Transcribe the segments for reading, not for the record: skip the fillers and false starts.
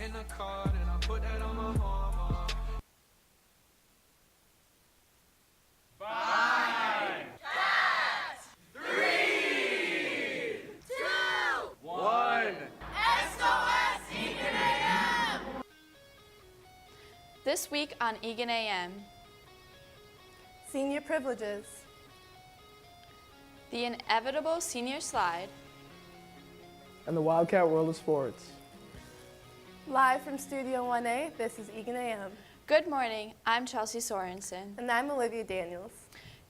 in the card and I put that on my mama. 5, 4, 3, 2, 1. SOS Eagan AM! This week on Eagan AM, Senior privileges. the inevitable senior slide, and the Wildcat world of sports. Live from Studio 1A, this is Eagan AM. Good morning, I'm Chelsea Sorensen. And I'm Olivia Daniels.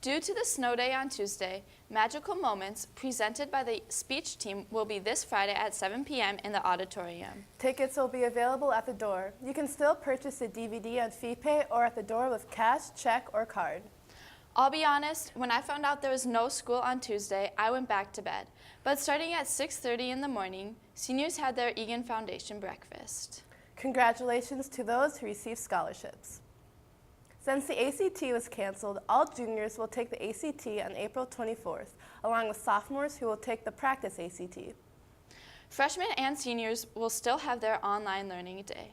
Due to the snow day on Tuesday, Magical Moments, presented by the speech team, will be this Friday at 7 p.m. in the auditorium. Tickets will be available at the door. You can still purchase a DVD on FeePay or at the door with cash, check, or card. I'll be honest, when I found out there was no school on Tuesday, I went back to bed. But starting at 6:30 in the morning, seniors had their Eagan Foundation breakfast. Congratulations to those who received scholarships. Since the ACT was canceled, all juniors will take the ACT on April 24th, along with sophomores who will take the practice ACT. Freshmen and seniors will still have their online learning day.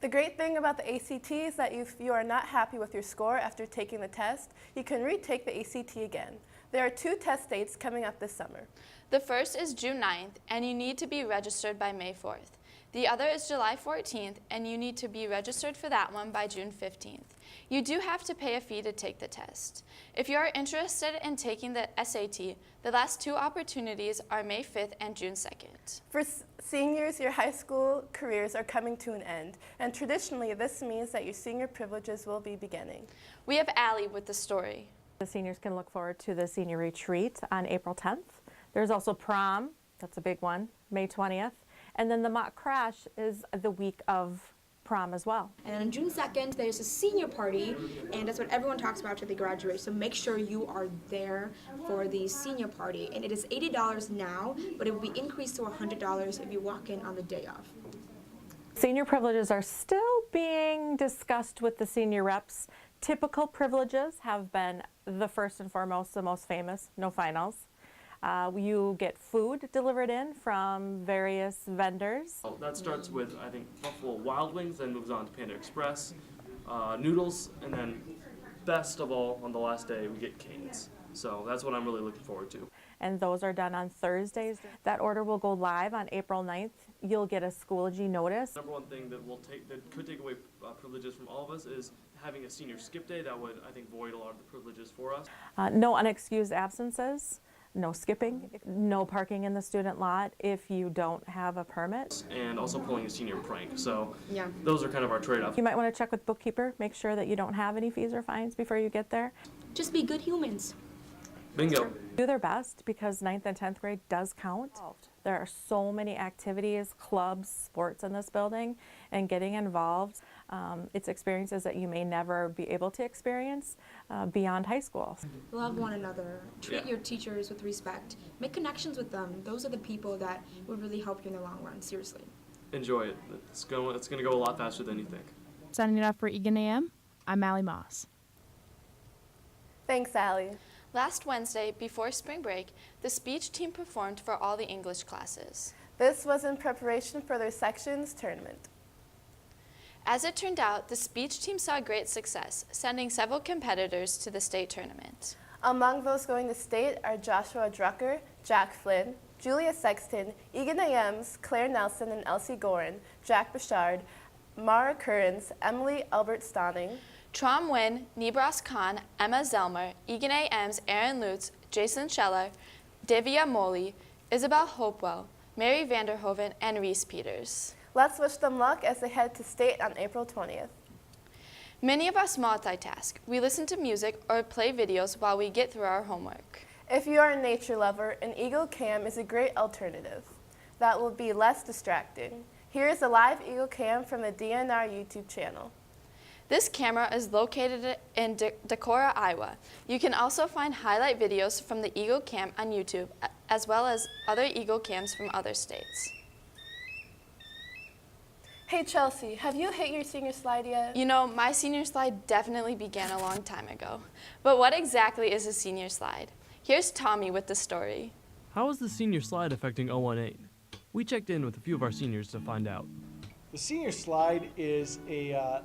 The great thing about the ACT is that if you are not happy with your score after taking the test, you can retake the ACT again. There are 2 test dates coming up this summer. The first is June 9th, and you need to be registered by May 4th. The other is July 14th, and you need to be registered for that one by June 15th. You do have to pay a fee to take the test. If you are interested in taking the SAT, the last 2 opportunities are May 5th and June 2nd. For seniors, your high school careers are coming to an end, and traditionally this means that your senior privileges will be beginning. We have Allie with the story. The seniors can look forward to the senior retreat on April 10th. There's also prom, that's a big one, May 20th. And then the mock crash is the week of prom as well. And on June 2nd, there's a senior party, and that's what everyone talks about after they graduate. So make sure you are there for the senior party. And it is $80 now, but it will be increased to $100 if you walk in on the day of. Senior privileges are still being discussed with the senior reps. Typical privileges have been the first and foremost, the most famous, no finals. You get food delivered in from various vendors. That starts with, I think, Buffalo Wild Wings, then moves on to Panda Express, noodles, and then best of all, on the last day, we get canes. So that's what I'm really looking forward to. And those are done on Thursdays. That order will go live on April 9th. You'll get a Schoology notice. Number one thing that could take away privileges from all of us is having a senior skip day. That would, I think, void a lot of the privileges for us. No unexcused absences. No skipping, no parking in the student lot if you don't have a permit. And also pulling a senior prank. So yeah, those are kind of our trade-offs. You might want to check with bookkeeper, make sure that you don't have any fees or fines before you get there. just be good humans. Bingo. Do their best because 9th and 10th grade does count. There are so many activities, clubs, sports in this building, and getting involved. It's experiences that you may never be able to experience beyond high school. Love one another. Treat your teachers with respect. Make connections with them. Those are the people that would really help you in the long run, seriously. Enjoy it. It's going to go a lot faster than you think. Signing it up for Eagan AM, I'm Allie Moss. Thanks, Allie. Last Wednesday, before spring break, the speech team performed for all the English classes. This was in preparation for their sections tournament. As it turned out, the speech team saw great success, sending several competitors to the state tournament. Among those going to state are Joshua Drucker, Jack Flynn, Julia Sexton, Eagan AM's Claire Nelson and Elsie Gorin, Jack Bouchard, Mara Currens, Emily Albert Stauning, Trom Wynn, Nebras Khan, Emma Zelmer, Eagan AM's Aaron Lutz, Jason Scheller, Divya Moley, Isabel Hopewell, Mary Vanderhoven, and Reese Peters. Let's wish them luck as they head to state on April 20th. Many of us multitask. We listen to music or play videos while we get through our homework. If you are a nature lover, an Eagle Cam is a great alternative. That will be less distracting. Here is a live Eagle Cam from the DNR YouTube channel. This camera is located in Decorah, Iowa. You can also find highlight videos from the Eagle Cam on YouTube, as well as other Eagle Cams from other states. Hey Chelsea, have you hit your senior slide yet? You know, my senior slide definitely began a long time ago. But what exactly is a senior slide? Here's Tommy with the story. How is the senior slide affecting 018? We checked in with a few of our seniors to find out. The senior slide is a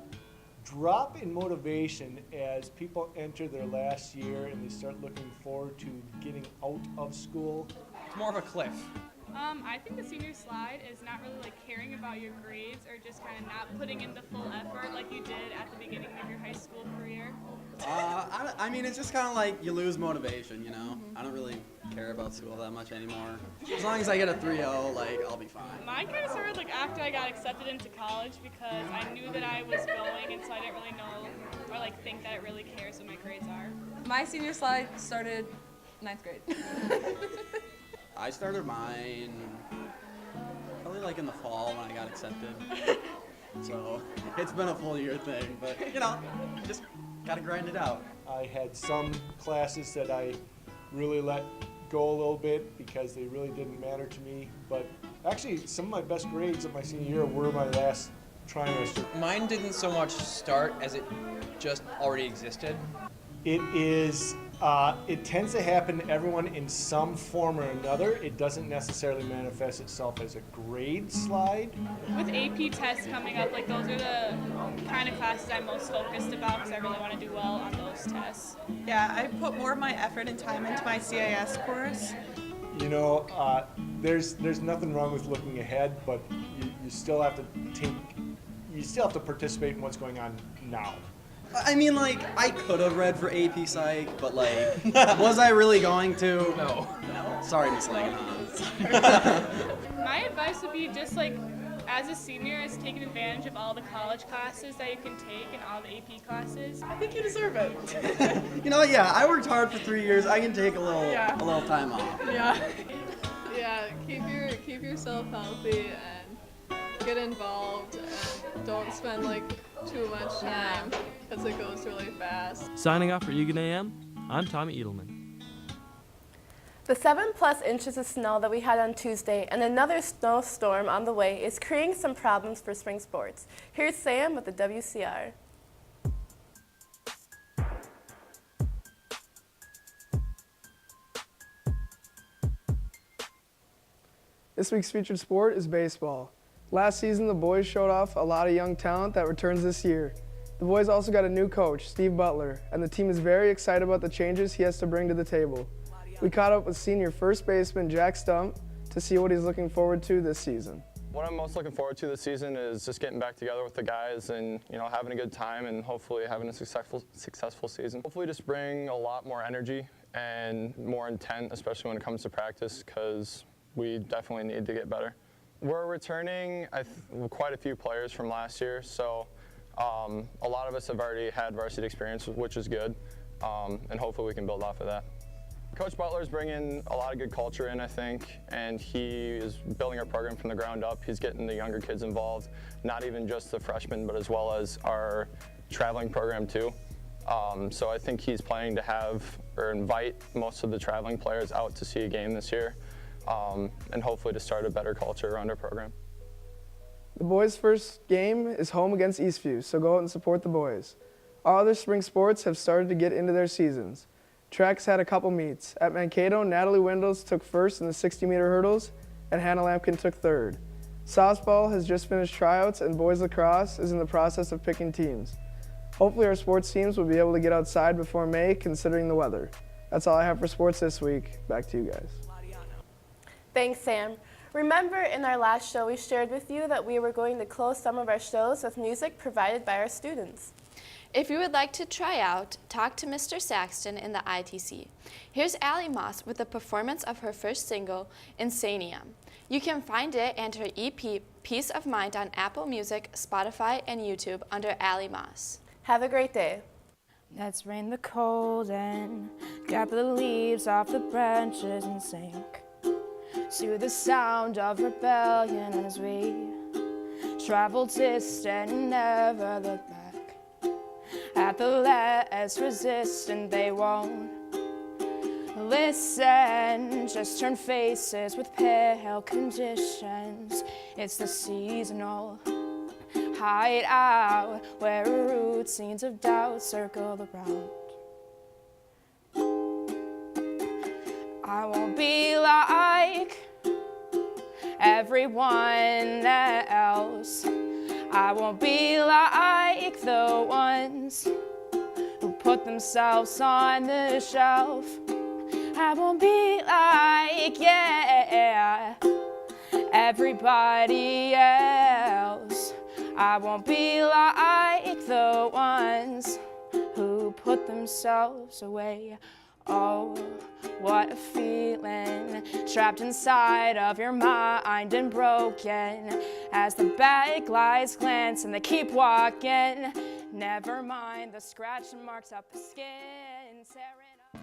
drop in motivation as people enter their last year and they start looking forward to getting out of school. It's more of a cliff. I think the senior slide is not really like caring about your grades or just kind of not putting in the full effort like you did at the beginning of your high school career. I mean, it's just kind of like you lose motivation, you know? I don't really care about school that much anymore. As long as I get a 3.0, like, I'll be fine. Mine kind of started like after I got accepted into college because I knew that I was going, and so I didn't really know or like think that it really cares what my grades are. My senior slide started 9th grade. I started mine probably like in the fall when I got accepted. So it's been a full year thing, but you know, just gotta grind it out. I had some classes that I really let go a little bit because they really didn't matter to me, but actually some of my best grades of my senior year were my last trimester. Mine didn't so much start as it just already existed. It tends to happen to everyone in some form or another. It doesn't necessarily manifest itself as a grade slide. With AP tests coming up, like those are the kind of classes I'm most focused about because I really want to do well on those tests. Yeah, I put more of my effort and time into my CIS course. You know, there's nothing wrong with looking ahead, but you still have to participate in what's going on now. I mean, like, I could have read for AP Psych, but like, was I really going to? No. Sorry, Miss Langenhahn. My advice would be just like, as a senior, is taking advantage of all the college classes that you can take and all the AP classes. I think you deserve it. You know, yeah, I worked hard for 3 years. I can take a little time off. Yeah. Yeah, keep yourself healthy and get involved and don't spend like too much time because it goes really fast. Signing off for Eagan AM, I'm Tommy Edelman. The 7+ inches of snow that we had on Tuesday and another snowstorm on the way is creating some problems for spring sports. Here's Sam with the WCR. This week's featured sport is baseball. Last season, the boys showed off a lot of young talent that returns this year. The boys also got a new coach, Steve Butler, and the team is very excited about the changes he has to bring to the table. We caught up with senior first baseman Jack Stump to see what he's looking forward to this season. What I'm most looking forward to this season is just getting back together with the guys and having a good time and hopefully having a successful season. Hopefully just bring a lot more energy and more intent, especially when it comes to practice, because we definitely need to get better. We're returning quite a few players from last year, so a lot of us have already had varsity experience, which is good, and hopefully we can build off of that. Coach Butler's bringing a lot of good culture in, I think, and he is building our program from the ground up. He's getting the younger kids involved, not even just the freshmen, but as well as our traveling program too. So I think he's planning to invite most of the traveling players out to see a game this year, and hopefully to start a better culture around our program. The boys' first game is home against Eastview, so go out and support the boys. All other spring sports have started to get into their seasons. Track's had a couple meets. At Mankato, Natalie Windles took first in the 60-meter hurdles, and Hannah Lampkin took third. Softball has just finished tryouts, and boys lacrosse is in the process of picking teams. Hopefully our sports teams will be able to get outside before May, considering the weather. That's all I have for sports this week. Back to you guys. Thanks, Sam. Remember, in our last show, we shared with you that we were going to close some of our shows with music provided by our students. If you would like to try out, talk to Mr. Saxton in the ITC. Here's Allie Moss with the performance of her first single, Insanium. You can find it and her EP, Peace of Mind, on Apple Music, Spotify, and YouTube under Allie Moss. Have a great day. Let's rain the cold and grab the leaves off the branches and sink to the sound of rebellion as we travel distant and never look back. At the less resistant, they won't listen, just turn faces with pale conditions. It's the seasonal hideout where routines of doubt circle around. I won't be like everyone else. I won't be like the ones who put themselves on the shelf. I won't be like, yeah, everybody else. I won't be like the ones who put themselves away. Oh, what a feeling, trapped inside of your mind and broken, as the bad lights glance and they keep walking. Never mind the scratch marks up the skin, tearing up.